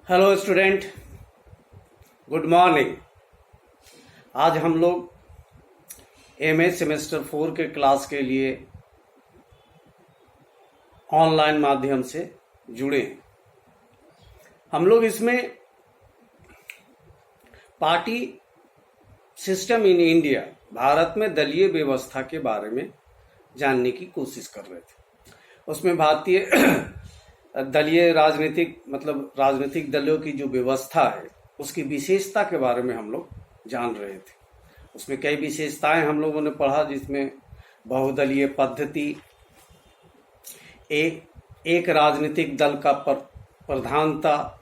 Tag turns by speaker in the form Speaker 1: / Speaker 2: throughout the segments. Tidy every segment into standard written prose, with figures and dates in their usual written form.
Speaker 1: Hello student, good morning. आज हम लोग एमए सेमेस्टर 4 के क्लास के लिए ऑनलाइन माध्यम से जुड़े हैं। हम लोग इसमें party system in India, Bharat में दलीय व्यवस्था के बारे में जानने की कोशिश कर रहे थे। उसमें भारतीय दलीय राजनीतिक दलों की जो व्यवस्था है उसकी विशेषता के बारे में हम लोग जान रहे थे। उसमें कई विशेषताएं हम लोगों ने पढ़ा, जिसमें बहुदलीय पद्धति, एक राजनीतिक दल का प्रधानता,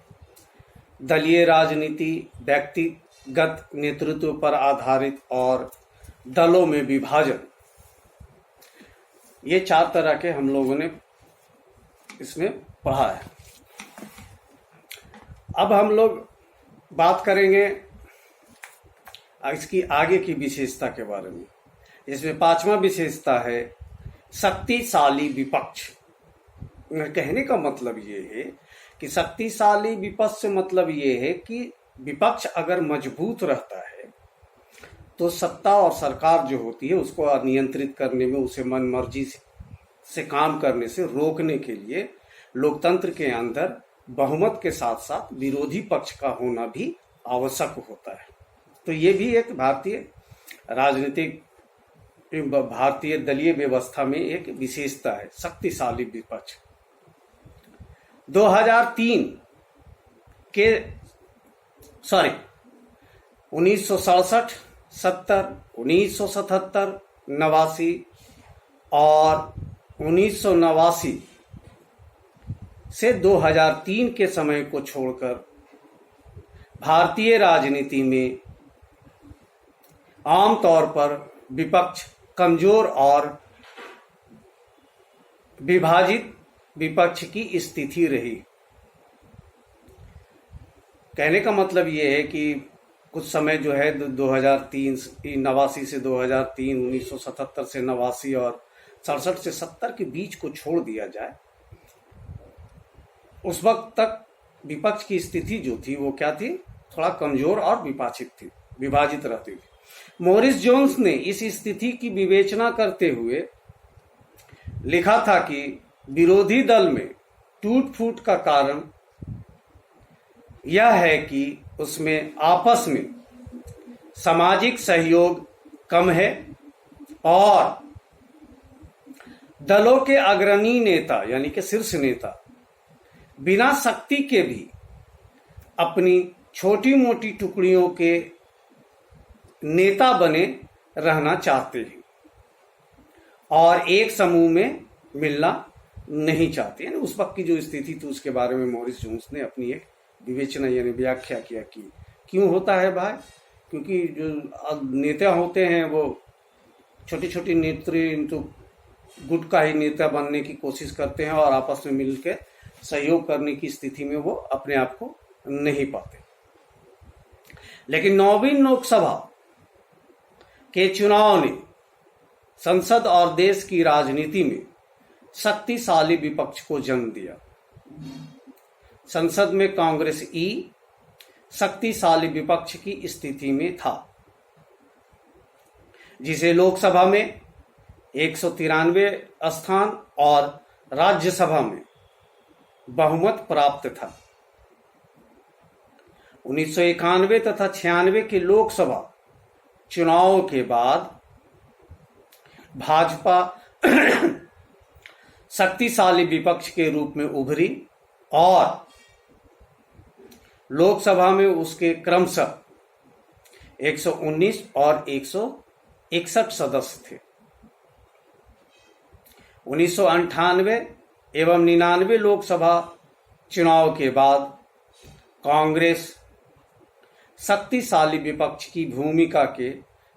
Speaker 1: दलीय राजनीति, व्यक्तिगत नेतृत्व पर आधारित और दलों में विभाजन, ये 4 तरह के हम लोगों ने इसमें पढ़ा है। अब हम लोग बात करेंगे इसकी आगे की विशेषता के बारे में। इसमें 5वां विशेषता है शक्तिशाली विपक्ष। कहने का मतलब ये है कि शक्तिशाली विपक्ष से मतलब ये है कि विपक्ष अगर मजबूत रहता है तो सत्ता और सरकार जो होती है उसको नियंत्रित करने में, उसे मन मर्जी से काम करने से रोकने के लिए लोकतंत्र के अंदर बहुमत के साथ साथ विरोधी पक्ष का होना भी आवश्यक होता है। तो ये भी एक भारतीय दलीय व्यवस्था में एक विशेषता है, शक्तिशाली विपक्ष। 1967, 70, 1977, 89 और 1989 से 2003 के समय को छोड़कर भारतीय राजनीति में आमतौर पर विपक्ष कमजोर और विभाजित विपक्ष की स्थिति रही। कहने का मतलब ये है कि कुछ समय जो है 2003 89 से 2003, 1977 से 89 और 67 से 70 के बीच को छोड़ दिया जाए, उस वक्त तक विपक्ष की स्थिति जो थी वो क्या थी, थोड़ा कमजोर और विभाजित रहती थी। मॉरिस जोन्स ने इस स्थिति की विवेचना करते हुए लिखा था कि विरोधी दल में टूट फूट का कारण यह है कि उसमें आपस में सामाजिक सहयोग कम है और दलों के अग्रणी नेता यानी कि शीर्ष नेता बिना शक्ति के भी अपनी छोटी मोटी टुकड़ियों के नेता बने रहना चाहते हैं और एक समूह में मिलना नहीं चाहते। यानी उस वक्त की जो स्थिति थी उसके बारे में मॉरिस जोन्स ने अपनी एक विवेचना यानी व्याख्या किया कि क्यों होता है भाई, क्योंकि जो नेता होते हैं वो छोटी छोटी गुट का ही नेता बनने की कोशिश करते हैं और आपस में मिलकर सहयोग करने की स्थिति में वो अपने आप को नहीं पाते। लेकिन 9वीं लोकसभा के चुनाव ने संसद और देश की राजनीति में शक्तिशाली विपक्ष को जन्म दिया। संसद में कांग्रेस शक्तिशाली विपक्ष की स्थिति में था, जिसे लोकसभा में 193 स्थान और राज्यसभा में बहुमत प्राप्त था। 1991 तथा 96 के लोकसभा चुनावों के बाद भाजपा शक्तिशाली विपक्ष के रूप में उभरी और लोकसभा में उसके क्रमशः 119 और 161 सदस्य थे। 1998 एवं 99 लोकसभा चुनाव के बाद कांग्रेस शक्तिशाली विपक्ष की भूमिका के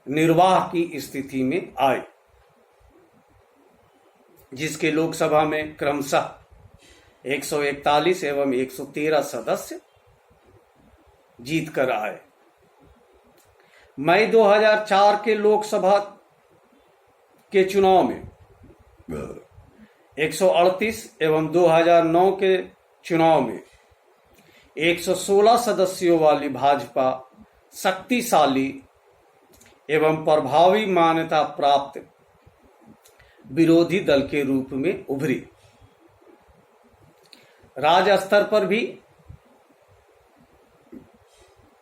Speaker 1: निर्वाह की स्थिति में आई, जिसके लोकसभा में क्रमशः 141 एवं 113 सदस्य जीत कर आए। मई 2004 के लोकसभा के चुनाव में 138 एवं 2009 के चुनाव में 116 सदस्यों वाली भाजपा शक्तिशाली एवं प्रभावी मान्यता प्राप्त विरोधी दल के रूप में उभरी। राज्य स्तर पर भी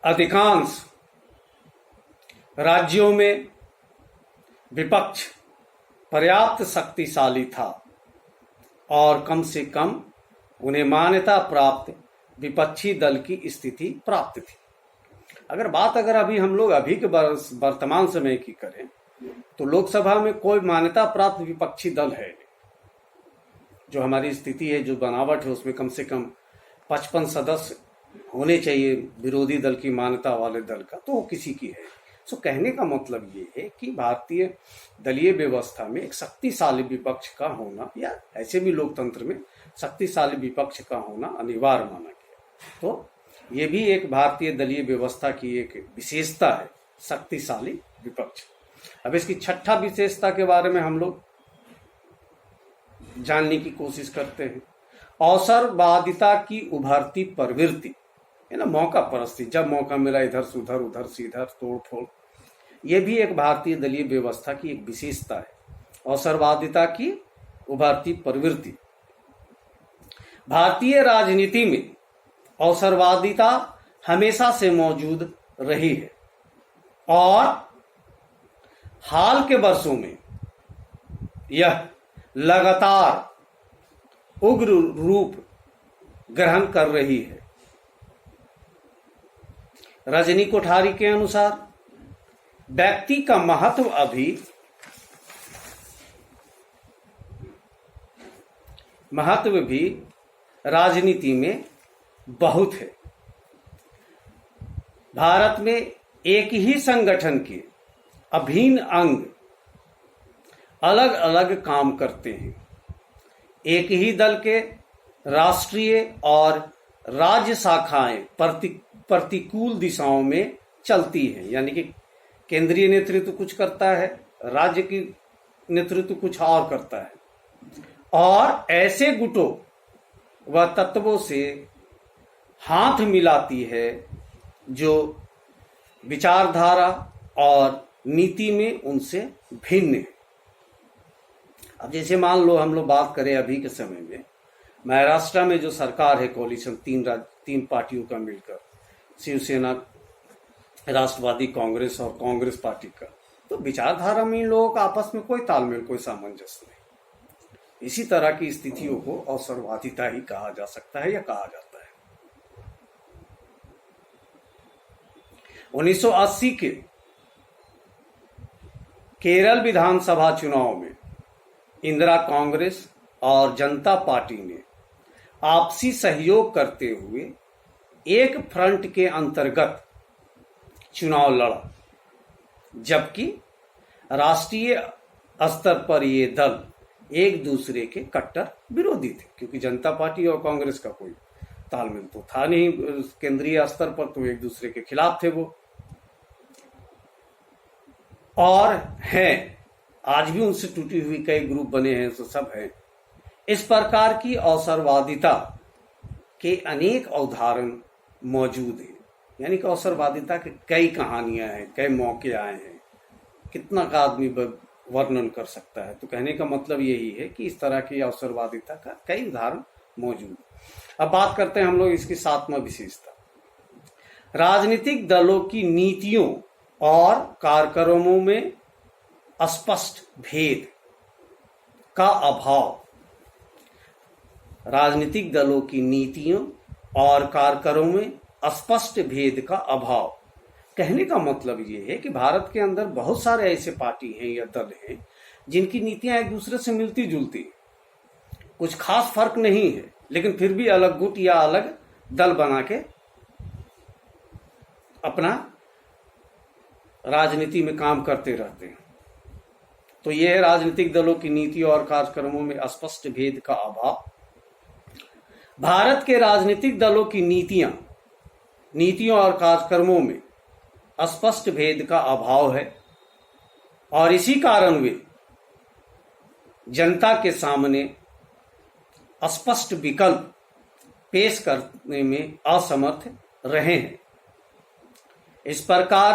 Speaker 1: अधिकांश राज्यों में विपक्ष पर्याप्त शक्तिशाली था और कम से कम उन्हें मान्यता प्राप्त विपक्षी दल की स्थिति प्राप्त थी। अगर अभी हम लोग अभी के वर्तमान समय की करें तो लोकसभा में कोई मान्यता प्राप्त विपक्षी दल है नहीं। जो हमारी स्थिति है, जो बनावट है, उसमें कम से कम 55 सदस्य होने चाहिए विरोधी दल की मान्यता वाले दल का, तो वो किसी की है। सो कहने का मतलब ये है कि भारतीय दलीय व्यवस्था में एक शक्तिशाली विपक्ष का होना, या ऐसे भी लोकतंत्र में शक्तिशाली विपक्ष का होना अनिवार्य माना गया। तो ये भी एक भारतीय दलीय व्यवस्था की एक विशेषता है, शक्तिशाली विपक्ष। अब इसकी छठा विशेषता के बारे में हम लोग जानने की कोशिश करते हैं। अवसरवादिता की उभरती प्रवृत्ति, है ना, मौका परस्ती, जब मौका मिला इधर से उधर, उधर से इधर, तोड़ फोड़, ये भी एक भारतीय दलीय व्यवस्था की एक विशेषता है। अवसरवादिता की उभरती प्रवृत्ति। भारतीय राजनीति में अवसरवादिता हमेशा से मौजूद रही है और हाल के वर्षों में यह लगातार उग्र रूप ग्रहण कर रही है। रजनी कोठारी के अनुसार व्यक्ति का महत्व भी राजनीति में बहुत है। भारत में एक ही संगठन के अभिन्न अंग अलग अलग काम करते हैं। एक ही दल के राष्ट्रीय और राज्य शाखाएं प्रतिकूल दिशाओं में चलती हैं, यानी कि केंद्रीय नेतृत्व कुछ करता है, राज्य की नेतृत्व कुछ और करता है, और ऐसे गुटों व तत्वों से हाथ मिलाती है जो विचारधारा और नीति में उनसे भिन्न है। अब जैसे मान लो हम लोग बात करें अभी के समय में, महाराष्ट्र में जो सरकार है कॉलिशन, तीन पार्टियों का मिलकर, शिवसेना, राष्ट्रवादी कांग्रेस और कांग्रेस पार्टी का, तो विचारधारा में इन लोगों का आपस में कोई तालमेल, कोई सामंजस्य नहीं। इसी तरह की स्थितियों को अवसरवादिता ही कहा जा सकता है या कहा जाता है। 1980 के केरल विधानसभा चुनाव में इंदिरा कांग्रेस और जनता पार्टी ने आपसी सहयोग करते हुए एक फ्रंट के अंतर्गत चुनाव लड़ा, जबकि राष्ट्रीय स्तर पर ये दल एक दूसरे के कट्टर विरोधी थे, क्योंकि जनता पार्टी और कांग्रेस का कोई तालमेल तो था नहीं। केंद्रीय स्तर पर तो एक दूसरे के खिलाफ थे वो, और हैं आज भी उनसे टूटी हुई कई ग्रुप बने हैं, तो सब है। इस प्रकार की अवसरवादिता के अनेक उदाहरण मौजूद हैं, यानी कि अवसरवादिता के कई कहानियां हैं, कई मौके आए हैं, कितना का आदमी वर्णन कर सकता है। तो कहने का मतलब यही है कि इस तरह की अवसरवादिता का कई उदाहरण मौजूद। अब बात करते हैं हम लोग इसकी सातवां विशेषता, राजनीतिक दलों की नीतियों और कार्यक्रमों में स्पष्ट भेद का अभाव। राजनीतिक दलों की नीतियों और कार्यक्रमों में स्पष्ट भेद का अभाव। कहने का मतलब ये है कि भारत के अंदर बहुत सारे ऐसे पार्टी हैं या दल हैं जिनकी नीतियां एक दूसरे से मिलती जुलती हैं, कुछ खास फर्क नहीं है, लेकिन फिर भी अलग गुट या अलग दल बना के अपना राजनीति में काम करते रहते हैं। तो यह है राजनीतिक दलों की नीति और कार्यक्रमों में स्पष्ट भेद का अभाव। भारत के राजनीतिक दलों की नीतियों और कार्यक्रमों में स्पष्ट भेद का अभाव है, और इसी कारण वे जनता के सामने स्पष्ट विकल्प पेश करने में असमर्थ रहे हैं। इस प्रकार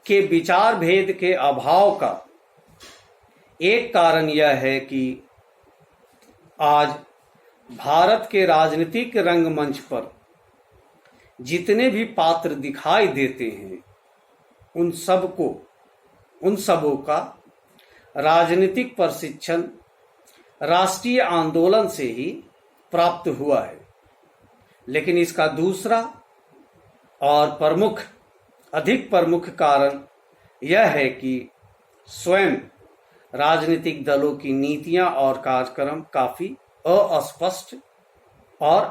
Speaker 1: के विचार भेद के अभाव का एक कारण यह है कि आज भारत के राजनीतिक रंगमंच पर जितने भी पात्र दिखाई देते हैं उन सबों का राजनीतिक प्रशिक्षण राष्ट्रीय आंदोलन से ही प्राप्त हुआ है। लेकिन इसका दूसरा और अधिक प्रमुख कारण यह है कि स्वयं राजनीतिक दलों की नीतियां और कार्यक्रम काफी अस्पष्ट और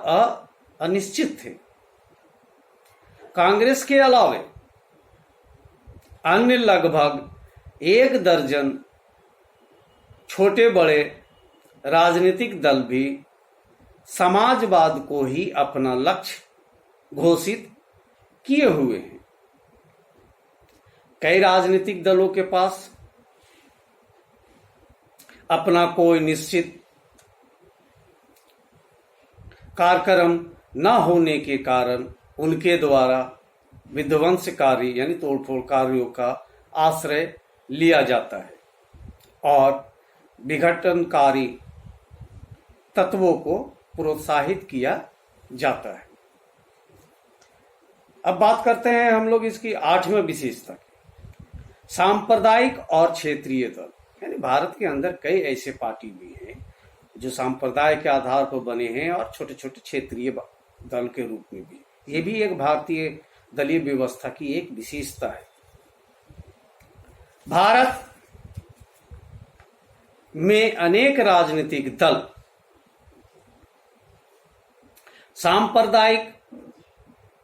Speaker 1: अनिश्चित थे। कांग्रेस के अलावे अन्य लगभग 1 दर्जन छोटे बड़े राजनीतिक दल भी समाजवाद को ही अपना लक्ष्य घोषित किए हुए हैं। कई राजनीतिक दलों के पास अपना कोई निश्चित कार्यक्रम न होने के कारण उनके द्वारा विध्वंसकारी यानी तोड़फोड़ कार्यों का आश्रय लिया जाता है और विघटनकारी तत्वों को प्रोत्साहित किया जाता है। अब बात करते हैं हम लोग इसकी 8वें विशेषता की, सांप्रदायिक और क्षेत्रीय दल। यानी भारत के अंदर कई ऐसे पार्टी भी हैं जो सांप्रदाय के आधार पर बने हैं और छोटे छोटे क्षेत्रीय दल के रूप में भी। ये भी एक भारतीय दलीय व्यवस्था की एक विशेषता है। भारत में अनेक राजनीतिक दल सांप्रदायिक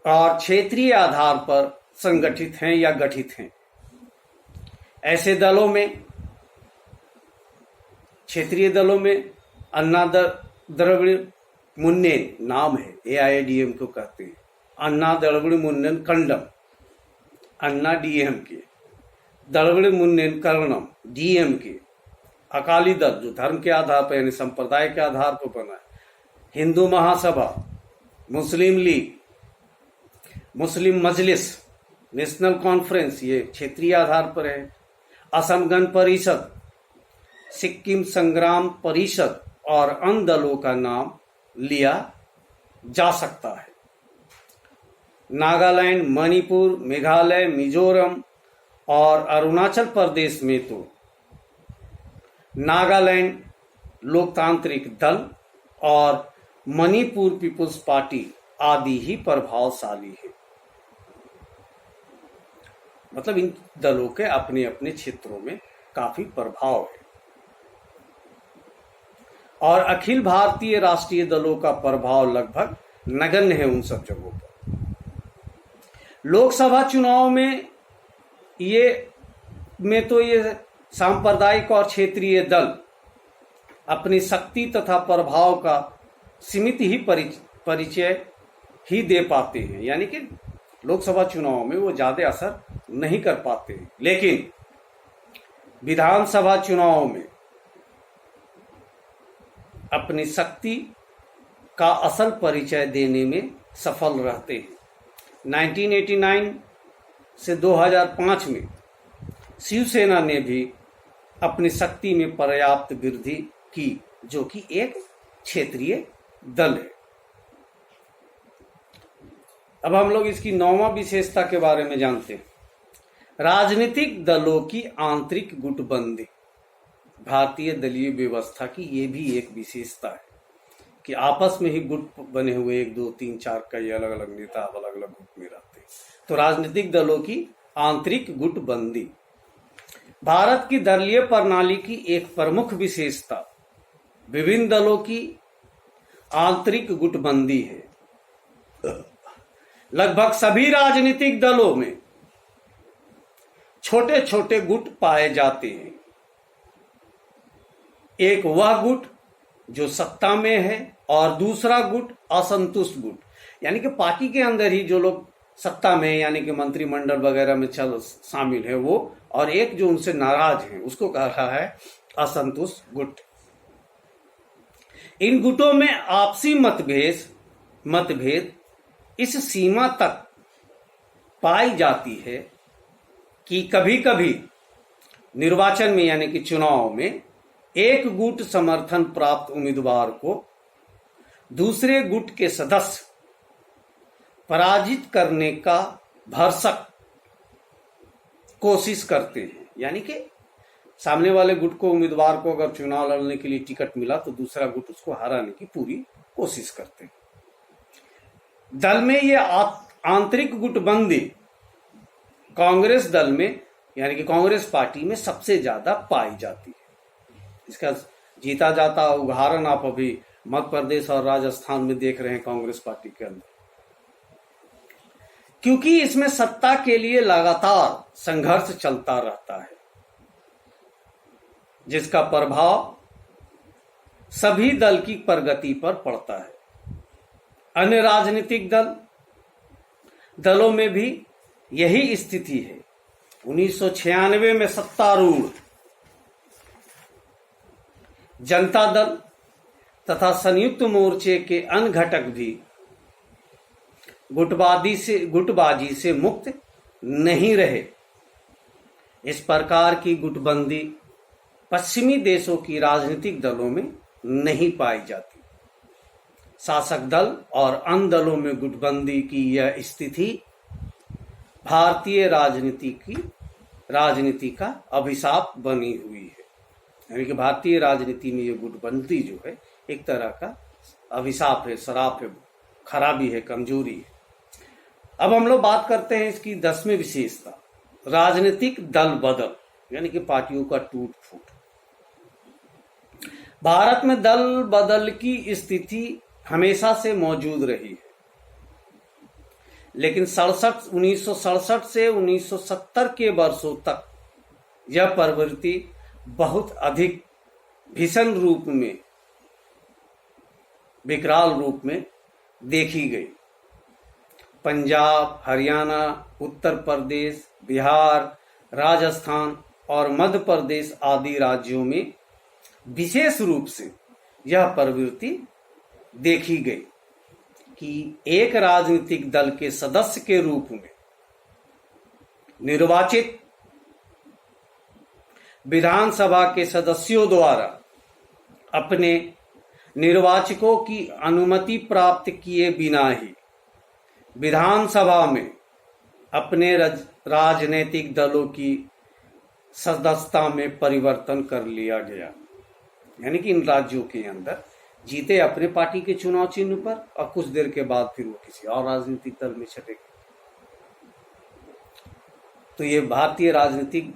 Speaker 1: और क्षेत्रीय आधार पर संगठित हैं या गठित हैं। ऐसे दलों में क्षेत्रीय दलों में अन्ना द्रविड़ मुन्नेन नाम है, AIADM को कहते हैं, अन्ना द्रविड़ मुन्नेन कंडम अन्ना DMK, द्रविड़ मुन्नेन करणम DMK, अकाली दल जो धर्म के आधार पर यानी संप्रदाय के आधार पर बना है, हिंदू महासभा, मुस्लिम लीग, मुस्लिम मजलिस, नेशनल कॉन्फ्रेंस ये क्षेत्रीय आधार पर है, असम गण परिषद, सिक्किम संग्राम परिषद और अन्य दलों का नाम लिया जा सकता है। नागालैंड, मणिपुर, मेघालय, मिजोरम और अरुणाचल प्रदेश में तो नागालैंड लोकतांत्रिक दल और मणिपुर पीपुल्स पार्टी आदि ही प्रभावशाली है। मतलब इन दलों के अपने अपने क्षेत्रों में काफी प्रभाव है और अखिल भारतीय राष्ट्रीय दलों का प्रभाव लगभग नगण्य है उन सब जगहों पर। लोकसभा चुनाव में ये सांप्रदायिक और क्षेत्रीय दल अपनी शक्ति तथा प्रभाव का सीमित ही परिचय ही दे पाते हैं, यानी कि लोकसभा चुनाव में वो ज्यादा असर नहीं कर पाते हैं। लेकिन विधानसभा चुनाव में अपनी शक्ति का असल परिचय देने में सफल रहते हैं। 1989 से 2005 में शिवसेना ने भी अपनी शक्ति में पर्याप्त वृद्धि की, जो कि एक क्षेत्रीय दल है। अब हम लोग इसकी 9वां विशेषता के बारे में जानते हैं, राजनीतिक दलों की आंतरिक गुटबंदी। भारतीय दलीय व्यवस्था की ये भी एक विशेषता है कि आपस में ही गुट बने हुए 1 2 3 4 कई अलग अलग नेता अलग अलग गुट में रहते हैं। तो राजनीतिक दलों की आंतरिक गुटबंदी भारत की दलीय प्रणाली की एक प्रमुख विशेषता विभिन्न दलों की आंतरिक गुटबंदी है। लगभग सभी राजनीतिक दलों में छोटे छोटे गुट पाए जाते हैं। एक वह गुट जो सत्ता में है और दूसरा गुट असंतुष्ट गुट, यानी कि पार्टी के अंदर ही जो लोग सत्ता में यानी कि मंत्रिमंडल वगैरह में शामिल है वो, और एक जो उनसे नाराज है उसको कह रहा है असंतुष्ट गुट। इन गुटों में आपसी मतभेद इस सीमा तक पाई जाती है कि कभी कभी निर्वाचन में यानी कि चुनाव में एक गुट समर्थन प्राप्त उम्मीदवार को दूसरे गुट के सदस्य पराजित करने का भरसक कोशिश करते हैं। यानी कि सामने वाले गुट को उम्मीदवार को अगर चुनाव लड़ने के लिए टिकट मिला तो दूसरा गुट उसको हराने की पूरी कोशिश करते हैं। दल में यह आंतरिक गुटबंदी कांग्रेस दल में यानी कि कांग्रेस पार्टी में सबसे ज्यादा पाई जाती है। इसका जीता जाता उदाहरण आप अभी मध्य प्रदेश और राजस्थान में देख रहे हैं कांग्रेस पार्टी के अंदर, क्योंकि इसमें सत्ता के लिए लगातार संघर्ष चलता रहता है, जिसका प्रभाव सभी दल की प्रगति पर पड़ता है। अन्य राजनीतिक दलों में भी यही स्थिति है। 1996 में सत्तारूढ़ जनता दल तथा संयुक्त मोर्चे के अन्य घटक भी गुटबाजी से मुक्त नहीं रहे। इस प्रकार की गुटबंदी पश्चिमी देशों की राजनीतिक दलों में नहीं पाई जाती। शासक दल और अन्य दलों में गुटबंदी की यह स्थिति भारतीय राजनीति का अभिशाप बनी हुई है। यानी कि भारतीय राजनीति में यह गुटबंदी जो है एक तरह का अभिशाप है, श्राप है, खराबी है, कमजोरी है। अब हम लोग बात करते हैं इसकी 10वीं विशेषता, राजनीतिक दल बदल यानी कि पार्टियों का टूट फूट। भारत में दल बदल की स्थिति हमेशा से मौजूद रही है, लेकिन 1967 से 1970 के वर्षों तक यह प्रवृत्ति बहुत अधिक भीषण रूप में, विकराल रूप में देखी गई। पंजाब, हरियाणा, उत्तर प्रदेश, बिहार, राजस्थान और मध्य प्रदेश आदि राज्यों में विशेष रूप से यह प्रवृत्ति देखी गई कि एक राजनीतिक दल के सदस्य के रूप में निर्वाचित विधानसभा के सदस्यों द्वारा अपने निर्वाचकों की अनुमति प्राप्त किए बिना ही विधानसभा में अपने राजनीतिक दलों की सदस्यता में परिवर्तन कर लिया गया। यानी कि इन राज्यों के अंदर जीते अपने पार्टी के चुनाव चिन्ह पर और कुछ देर के बाद फिर वो किसी और राजनीतिक दल में चले गए। तो ये भारतीय राजनीति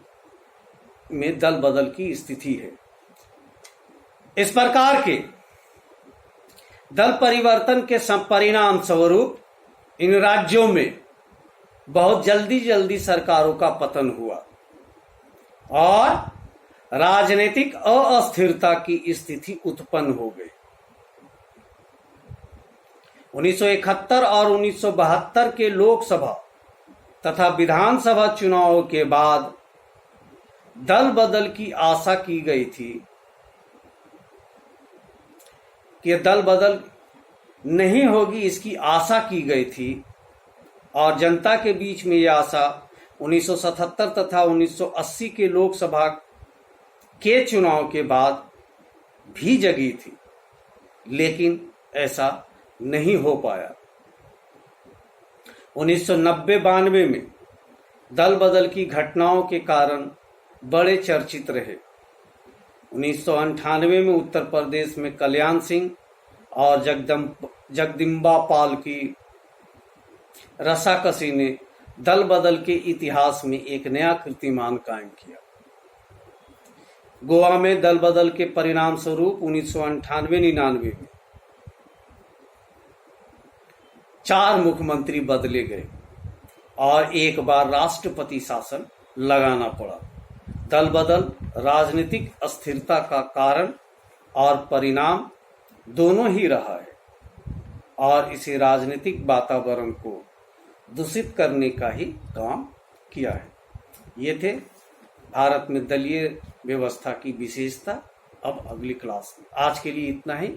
Speaker 1: में दल बदल की स्थिति है। इस प्रकार के दल परिवर्तन के परिणाम स्वरूप इन राज्यों में बहुत जल्दी सरकारों का पतन हुआ और राजनीतिक अस्थिरता की स्थिति उत्पन्न हो गई। 1971 और 1972 के लोकसभा तथा विधानसभा चुनावों के बाद दल बदल की आशा की गई थी कि दल बदल नहीं होगी, इसकी आशा की गई थी और जनता के बीच में यह आशा 1977 तथा 1980 के लोकसभा के चुनाव के बाद भी जगी थी, लेकिन ऐसा नहीं हो पाया। 1990-92 में दल बदल की घटनाओं के कारण बड़े चर्चित रहे। 1998 में उत्तर प्रदेश में कल्याण सिंह और जगदम्बा पाल की रसाकसी ने दल बदल के इतिहास में एक नया कीर्तिमान कायम किया। गोवा में दल बदल के परिणाम स्वरूप 1998-99 में 4 मुख्यमंत्री बदले गए और एक बार राष्ट्रपति शासन लगाना पड़ा। दल बदल राजनीतिक अस्थिरता का कारण और परिणाम दोनों ही रहा है और इसे राजनीतिक वातावरण को दूषित करने का ही काम किया है। ये थे भारत में दलीय व्यवस्था की विशेषता। अब अगली क्लास में, आज के लिए इतना ही।